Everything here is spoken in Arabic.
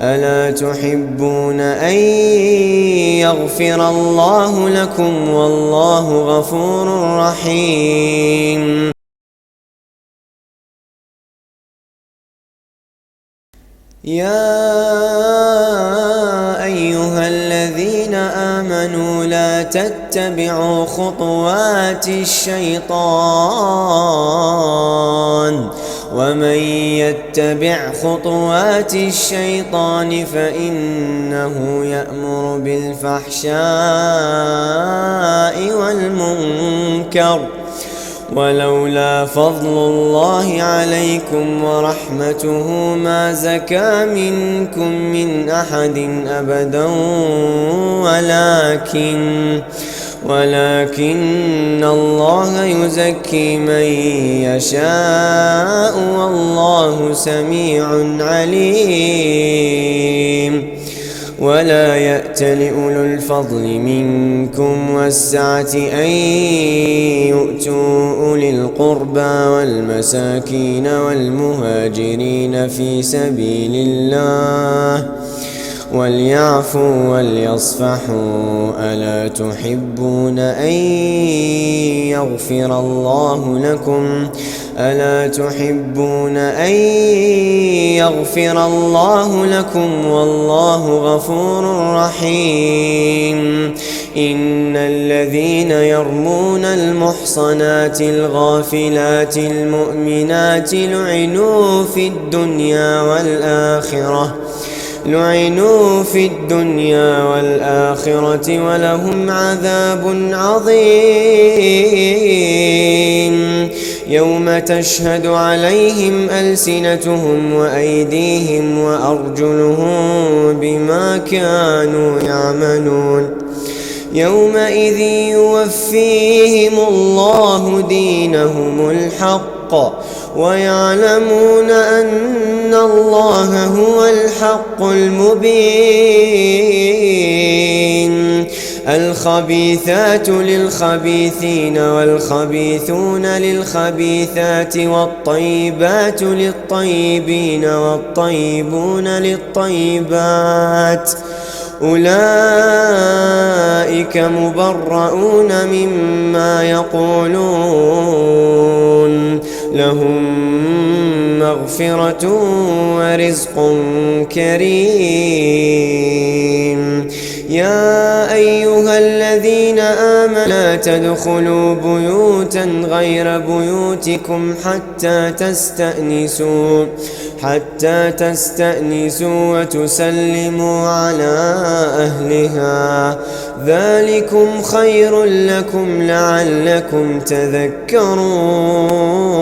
ألا تحبون أن يغفر الله لكم والله غفور رحيم. يا أيها الذين آمنوا لا تتبعوا خطوات الشيطان ومن يتبع خطوات الشيطان فإنه يأمر بالفحشاء والمنكر ولولا فضل الله عليكم ورحمته ما زكى منكم من أحد أبدا ولكن الله يزكي من يشاء والله سميع عليم. ولا يأتل أولو الفضل منكم والسعة أن يؤتوا أولي القربى والمساكين والمهاجرين في سبيل الله وليعفوا وليصفحوا. ألا تحبون أن يغفر الله لكم والله غفور رحيم. إن الذين يرمون المحصنات الغافلات المؤمنات لعنوا في الدنيا والآخرة ولهم عذاب عظيم. يوم تشهد عليهم ألسنتهم وأيديهم وأرجلهم بما كانوا يعملون. يومئذ يوفيهم الله دينهم الحق ويعلمون أن الله هو الحق المبين. الخبيثات للخبيثين والخبيثون للخبيثات والطيبات للطيبين والطيبون للطيبات أولئك مبرؤون مما يقولون لهم مغفرة ورزق كريم. يا أيها الذين آمنوا لا تدخلوا بيوتا غير بيوتكم حتى تستأنسوا وتسلموا على أهلها ذلكم خير لكم لعلكم تذكرون.